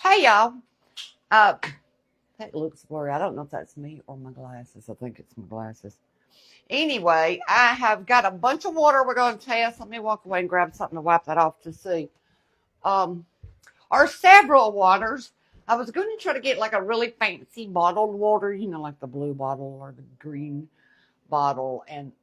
Hey y'all. Uh, that looks blurry. I don't know if that's me or my glasses. I think it's my glasses. Anyway, I have got a bunch of water we're going to test. Let me walk away and grab something to wipe that off to see. Um, our several waters. I was going to try to get like a really fancy bottled water, like the blue bottle or the green bottle, and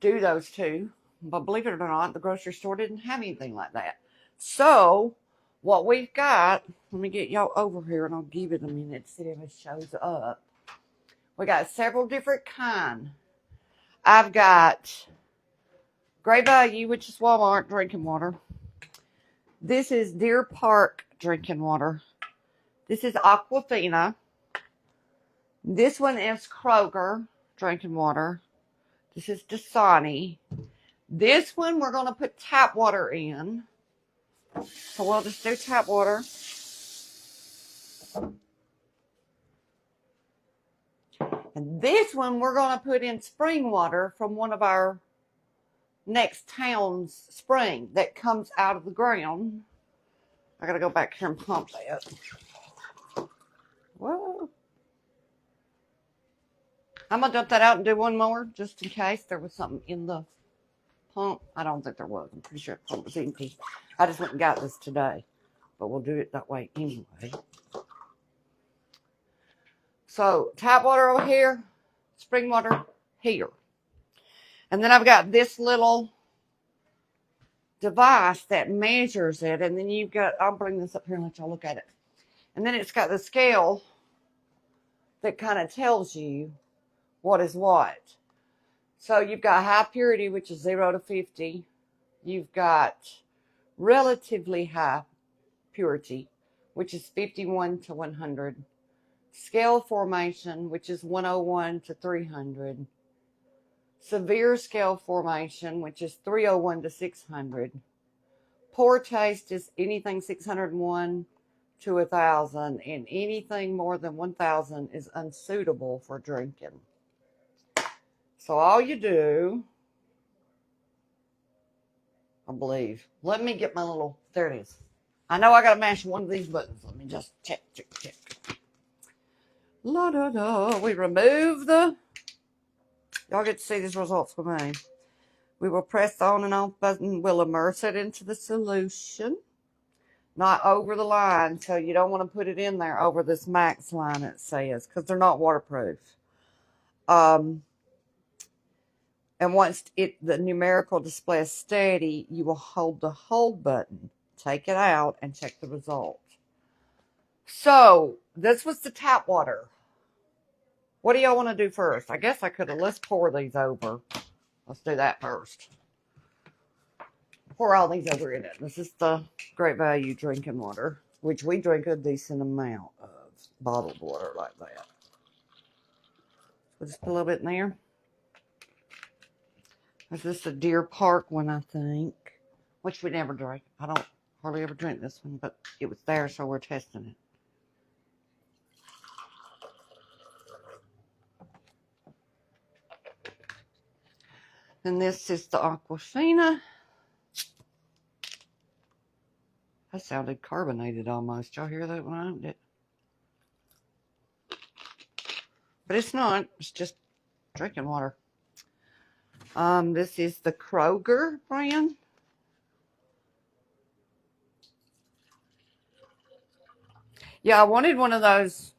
do those two. But believe it or not, the grocery store didn't have anything like that. So what we've got, let me get y'all over here and I'll give it a minute to see if it shows up. We got several different kind. I've got Great Value, which is Walmart drinking water. This is Deer Park drinking water. This is Aquafina. This one is Kroger drinking water. This is Dasani. This one we're going to put tap water in. So we'll just do tap water. And this one we're going to put in spring water from one of our next town's spring that comes out of the ground. I got to go back here and pump that. Whoa. I'm going to dump that out and do one more just in case there was something in the pump. I don't think there was. I'm pretty sure the pump was empty. I just went and got this today. But we'll do it that way anyway. So tap water over here, spring water here. And then I've got this little device that measures it. And then you've got, I'll bring this up here and let y'all look at it. And then it's got the scale that kind of tells you what is what. So you've got high purity, which is 0 to 50. You've got relatively high purity, which is 51 to 100. Scale formation, which is 101 to 300. Severe scale formation, which is 301 to 600. Poor taste is anything 601 to 1,000, and anything more than 1,000 is unsuitable for drinking. So all you do, I believe, let me get my little, there it is. I know I got to mash one of these buttons. Let me just check. La da da. We remove the, y'all get to see these results with me. We will press the on and off button. We'll immerse it into the solution. Not over the line, so you don't want to put it in there over this max line, it says, because they're not waterproof. And once the numerical display is steady, you will hold the hold button, take it out, and check the result. So this was the tap water. What do y'all want to do first? I guess I could have, let's pour these over. Let's do that first. Pour all these over in it. This is the Great Value drinking water, which we drink a decent amount of bottled water like that. We'll just put a little bit in there. This is the Deer Park one, I think, which we never drink. I don't hardly ever drink this one, but it was there, so we're testing it. And this is the Aquafina. That sounded carbonated almost. Y'all hear that when I opened it? But it's not. It's just drinking water. This is the Kroger brand. Yeah, I wanted one of those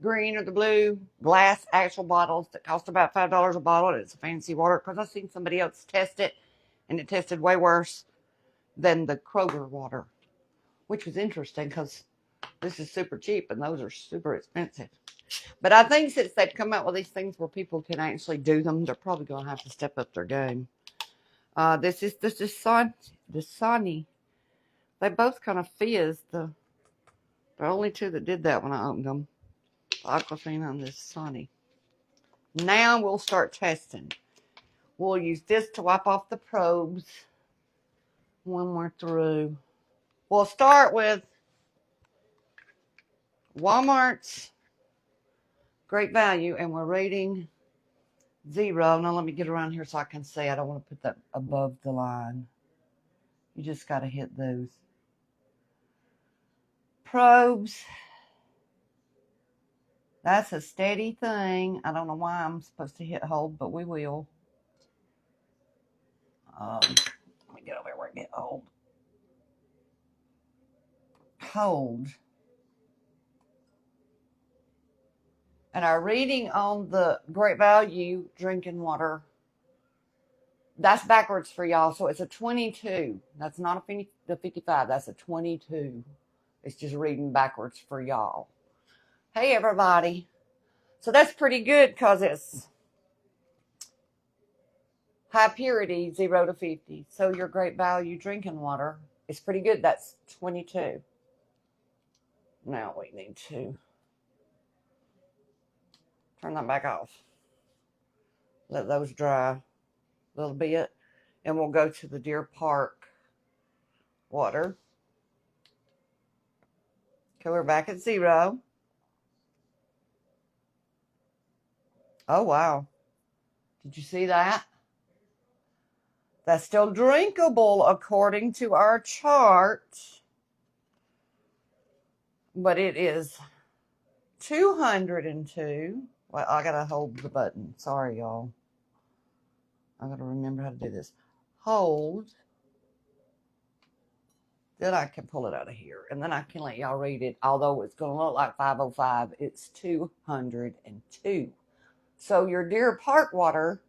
green or the blue glass actual bottles that cost about $5 a bottle. It's a fancy water because I've seen somebody else test it, and it tested way worse than the Kroger water, which was interesting because this is super cheap and those are super expensive. But I think since they've come out with these things where people can actually do them, they're probably going to have to step up their game. This is the Dasani. They both kind of fizz. The only two that did that when I opened them. Aquafina and this Dasani. Now we'll start testing. We'll use this to wipe off the probes when we're through. We'll start with Walmart's Great Value, and we're rating 0. Now let me get around here so I can see. I don't want to put that above the line. You just got to hit those. probes. That's a steady thing. I don't know why I'm supposed to hit hold, but we will. Let me get over here where I get hold. Hold. And our reading on the Great Value drinking water, that's backwards for y'all. So it's a 22. That's not the 55. That's a 22. It's just reading backwards for y'all. Hey, everybody. So that's pretty good because it's high purity, 0 to 50. So your Great Value drinking water is pretty good. That's 22. Now we need to turn that back off. Let those dry a little bit. And we'll go to the Deer Park water. Okay, we're back at 0. Oh, wow. Did you see that? That's still drinkable according to our chart. But it is 202. Well, I gotta hold the button. Sorry, y'all. I gotta remember how to do this. Hold. Then I can pull it out of here. And then I can let y'all read it. Although it's gonna look like 505, it's 202. So your Deer Park water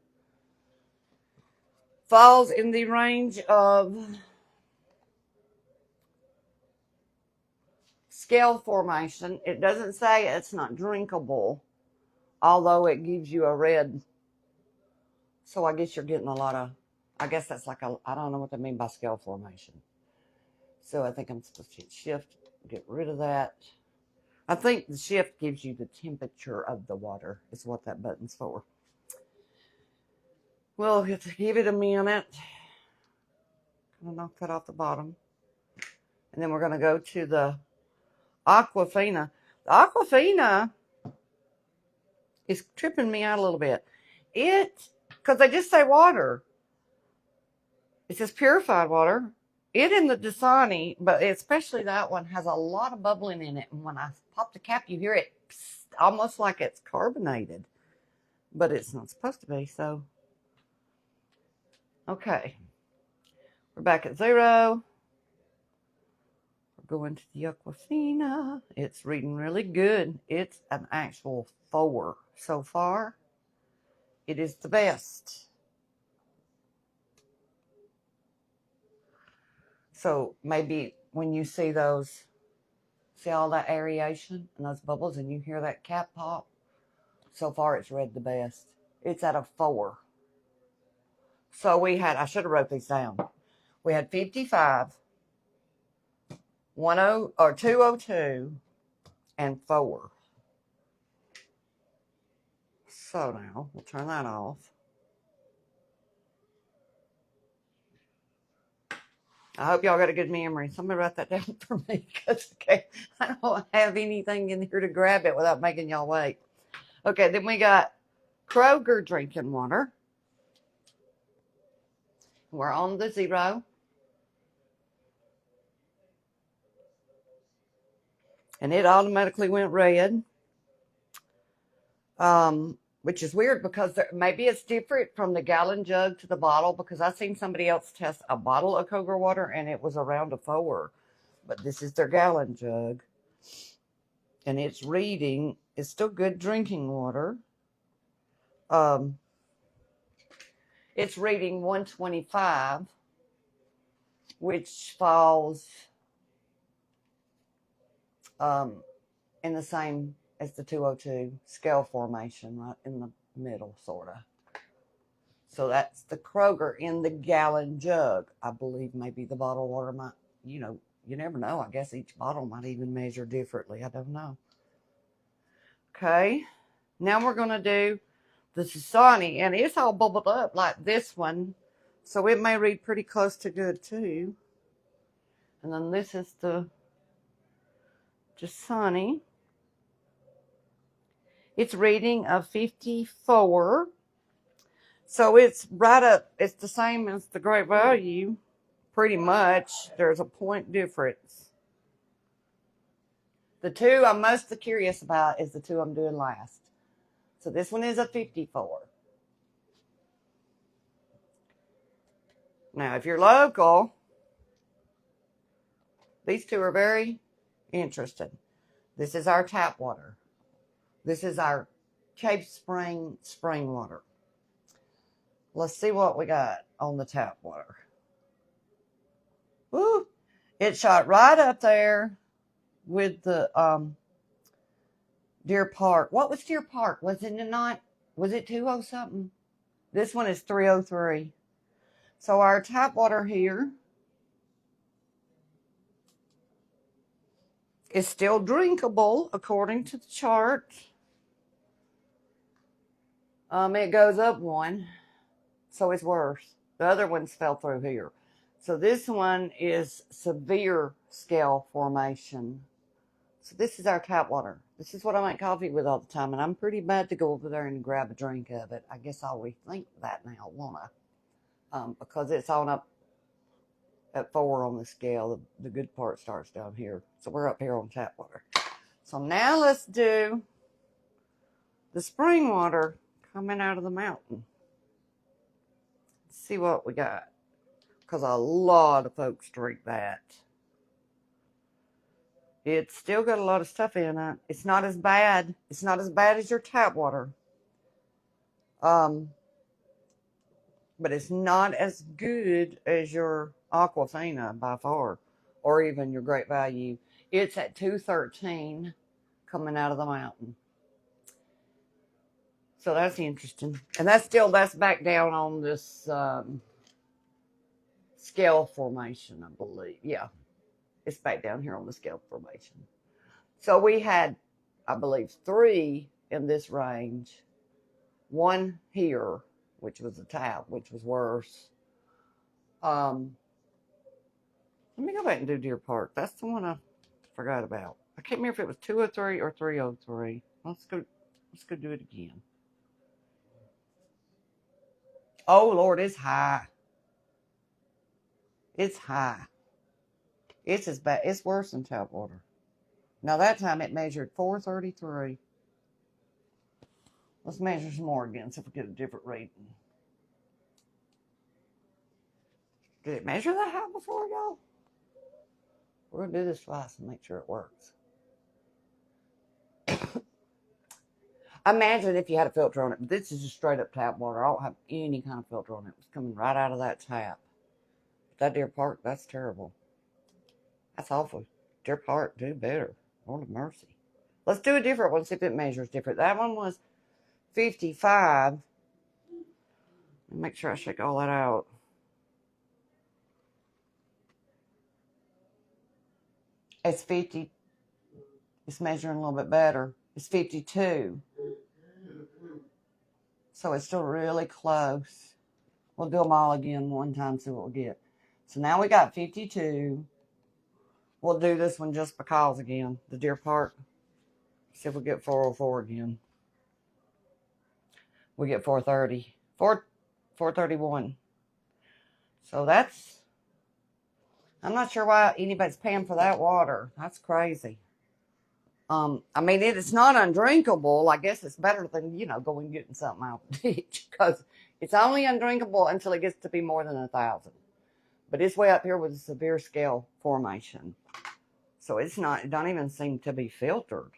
falls in the range of scale formation. It doesn't say it's not drinkable, although it gives you a red. So I guess you're getting a lot of, I guess that's like I don't know what they mean by scale formation. So I think I'm supposed to hit shift, get rid of that. I think the shift gives you the temperature of the water is what that button's for. We'll have to give it a minute. I'm gonna knock that off the bottom. And then we're gonna go to the Aquafina. The Aquafina is tripping me out a little bit. Because they just say water. It says purified water. It and the Dasani, but especially that one, has a lot of bubbling in it. And when I pop the cap, you hear it almost like it's carbonated. But it's not supposed to be, so. Okay. We're back at 0. We're going to the Aquafina. It's reading really good. It's an actual 4 so far. It is the best. So maybe when you see those, see all that aeration and those bubbles and you hear that cap pop, so far it's read the best. It's at a 4. So we had, I should have wrote these down. We had 55, 202, and 4. So now we'll turn that off. I hope y'all got a good memory. Somebody write that down for me because okay, I don't have anything in here to grab it without making y'all wait. Okay, then we got Kroger drinking water. We're on the 0. And it automatically went red. Which is weird because maybe it's different from the gallon jug to the bottle because I've seen somebody else test a bottle of Kroger water and it was around a 4. But this is their gallon jug. And it's reading, it's still good drinking water. It's reading 125, which falls in the same as the 202 scale formation, right in the middle, sort of. So that's the Kroger in the gallon jug. I believe maybe the bottled water might, you never know. I guess each bottle might even measure differently. I don't know. Okay. Now we're going to do the Dasani, and it's all bubbled up like this one. So it may read pretty close to good too. And then this is the Dasani. It's reading a 54. So it's right up, it's the same as the Great Value, pretty much. There's a point difference. The two I'm most curious about is the two I'm doing last. So this one is a 54. Now, if you're local, these two are very interesting. This is our tap water. This is our Cape Spring spring water. Let's see what we got on the tap water. Woo! It shot right up there with the Deer Park. What was Deer Park? Was it not? Was it 20 something? This one is 303. So our tap water here is still drinkable according to the chart. It goes up one, so it's worse. The other ones fell through here. So this one is severe scale formation. So this is our tap water. This is what I make coffee with all the time, and I'm pretty bad to go over there and grab a drink of it. I guess I'll rethink that now, won't I? Because it's on up at 4 on the scale. The good part starts down here. So we're up here on tap water. So now let's do the spring water coming out of the mountain. Let's see what we got. Because a lot of folks drink that. It's still got a lot of stuff in it. It's not as bad. It's not as bad as your tap water. But it's not as good as your Aquafina by far. Or even your Great Value. It's at 213 coming out of the mountain. So that's interesting. And that's back down on this scale formation, I believe. Yeah. It's back down here on the scale formation. So we had, I believe, 3 in this range. 1 here, which was a tap, which was worse. Let me go back and do Deer Park. That's the one I forgot about. I can't remember if it was 203 or 303. Let's go do it again. Oh, Lord, it's high. It's high. It's as bad. It's worse than tap water. Now, that time it measured 433. Let's measure some more again, see if we get a different reading. Did it measure that high before, y'all? We're going to do this twice and make sure it works. Imagine if you had a filter on it. This is just straight up tap water. I don't have any kind of filter on it. It's coming right out of that tap. That Deer Park, that's terrible. That's awful. Deer Park, do better. Lord of mercy. Let's do a different one, see if it measures different. That one was 55. Make sure I shake all that out. It's 50. It's measuring a little bit better. It's 52. So it's still really close. We'll do them all again one time, see what we get. So now we got 52. We'll do this one just because again. The Deer Park. See if we get 404 again. We get 430. 431. So that's, I'm not sure why anybody's paying for that water. That's crazy. I mean, it's not undrinkable. I guess it's better than, going and getting something out of the ditch. Because it's only undrinkable until it gets to be more than 1,000. But it's way up here with a severe scale formation. So it don't even seem to be filtered.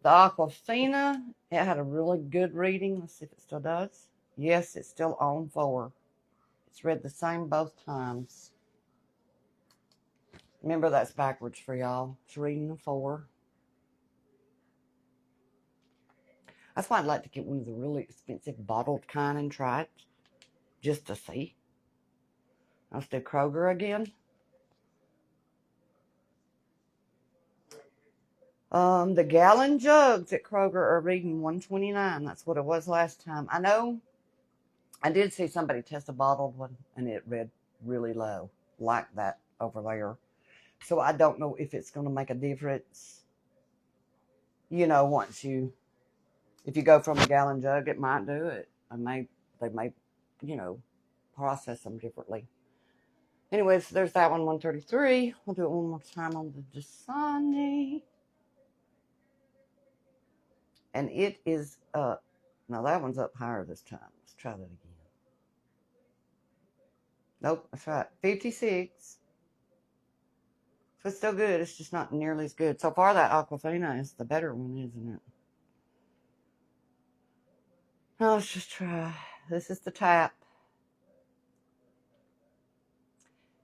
The Aquafina, it had a really good reading. Let's see if it still does. Yes, it's still on 4. It's read the same both times. Remember, that's backwards for y'all. It's reading a 4. That's why I'd like to get one of the really expensive bottled kind and try it. Just to see. Let's do Kroger again. The gallon jugs at Kroger are reading 129. That's what it was last time. I know I did see somebody test a bottled one, and it read really low, like that over there. So I don't know if it's going to make a difference. If you go from a gallon jug, it might do it. They may, process them differently. Anyways, there's that one, 133. We'll do it one more time on the Dasani. And it is up. Now that one's up higher this time. Let's try that again. Nope, that's right. 56. So it's still good. It's just not nearly as good. So far, that Aquafina is the better one, isn't it? Now let's just try. This is the tap.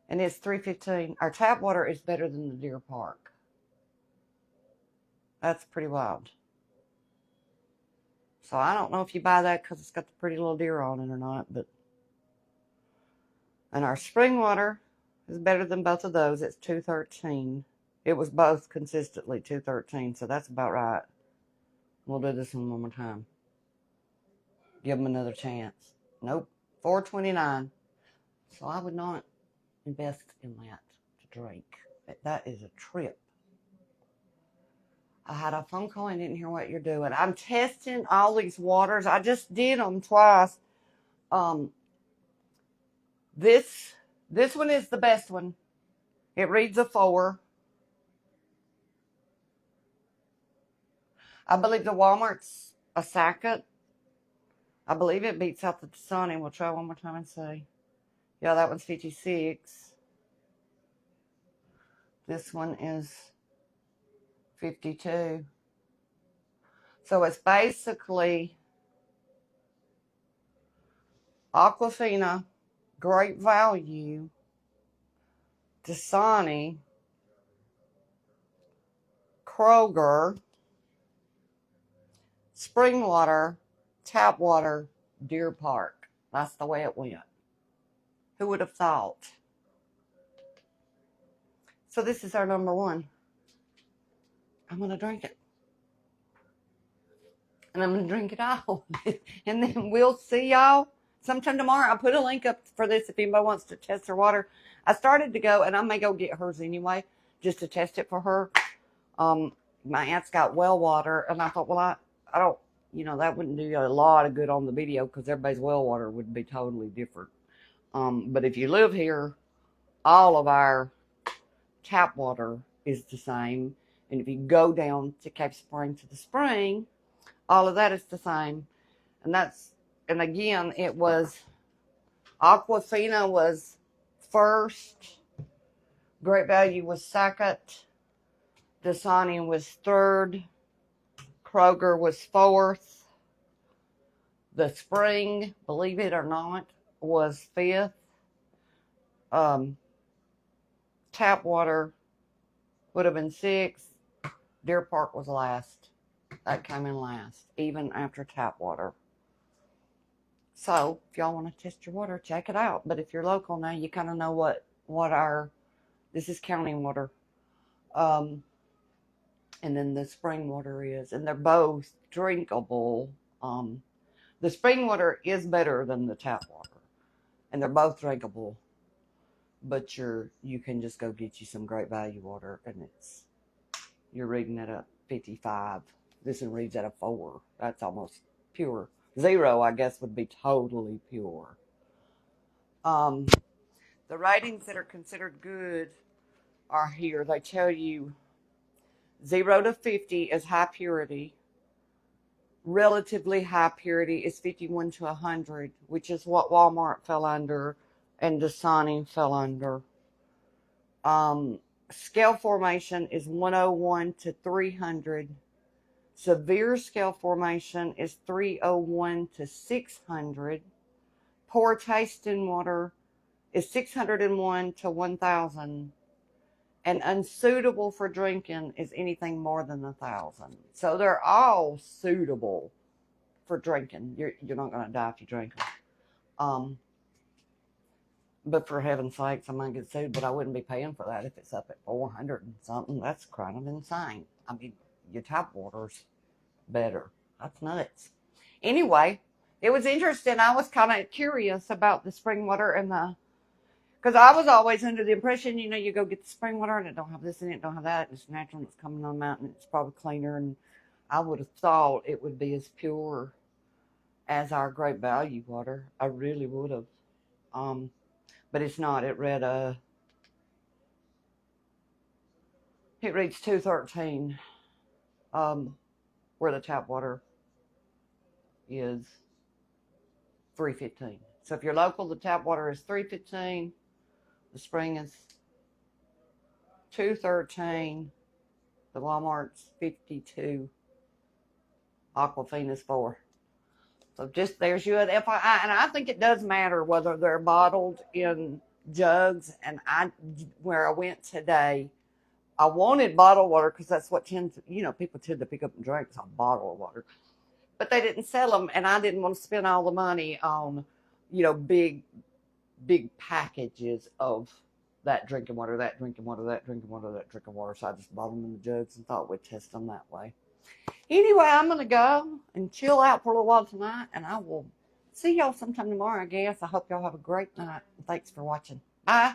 And it's $3.15. Our tap water is better than the Deer Park. That's pretty wild. So I don't know if you buy that because it's got the pretty little deer on it or not. But and our spring water is better than both of those. It's $2.13. It was both consistently $2.13, so that's about right. We'll do this one more time. Give them another chance. Nope, $4.29. So I would not invest in that to drink. That is a trip. I had a phone call and didn't hear what you're doing. I'm testing all these waters. I just did them twice. This one is the best one. It reads a 4. I believe the Walmart's a second. I believe it beats out the Dasani. We'll try one more time and see. Yeah, that one's 56. This one is 52. So it's basically Aquafina, Great Value, Dasani, Kroger, spring water, tap water, Deer Park. That's the way it went. Who would have thought? So this is our number one. I'm going to drink it. And I'm going to drink it all. And then we'll see y'all sometime tomorrow. I'll put a link up for this if anybody wants to test their water. I started to go, and I may go get hers anyway, just to test it for her. My aunt's got well water, and I thought, well, I don't, that wouldn't do a lot of good on the video because everybody's well water would be totally different. But if you live here, all of our tap water is the same. And if you go down to Cape Spring to the spring, all of that is the same. And again, it was Aquafina was first, Great Value was second, Dasani was third, Kroger was fourth, the spring, believe it or not, was fifth, tap water would have been sixth, Deer Park was last. That came in last, even after tap water. So if y'all want to test your water, check it out. But if you're local now, you kind of know what this is county water. And then the spring water is, and they're both drinkable. The spring water is better than the tap water, and they're both drinkable. But you can just go get you some Great Value water, and you're reading at a 55. This one reads at a 4. That's almost pure. 0, I guess, would be totally pure. The ratings that are considered good are here. They tell you 0 to 50 is high purity. Relatively high purity is 51 to 100, which is what Walmart fell under and Dasani fell under. Scale formation is 101 to 300. Severe scale formation is 301 to 600. Poor tasting water is 601 to 1,000. And unsuitable for drinking is anything more than 1,000. So they're all suitable for drinking. You're not going to die if you drink them. But for heaven's sakes, I might get sued, but I wouldn't be paying for that if it's up at 400 and something. That's kind of insane. I mean, your tap water's better. That's nuts. Anyway, it was interesting. I was kind of curious about the spring water and because I was always under the impression, you go get the spring water and it don't have this in it, don't have that. It's natural and it's coming on the mountain. It's probably cleaner. And I would have thought it would be as pure as our Great Value water. I really would have. But it's not. It reads $2.13. where the tap water is $3.15. So if you're local, the tap water is $3.15. The spring is $2.13. The Walmart's $52. Aquafina's $4. So just there's you an FYI, and I think it does matter whether they're bottled in jugs. And where I went today, I wanted bottled water because that's what people tend to pick up and drink, a bottle of water. But they didn't sell them, and I didn't want to spend all the money on, big packages of that drinking water, that drinking water, that drinking water, that drinking water. So I just bought them in the jugs and thought we'd test them that way. Anyway, I'm going to go and chill out for a little while tonight, and I will see y'all sometime tomorrow, I guess. I hope y'all have a great night. Thanks for watching. Bye.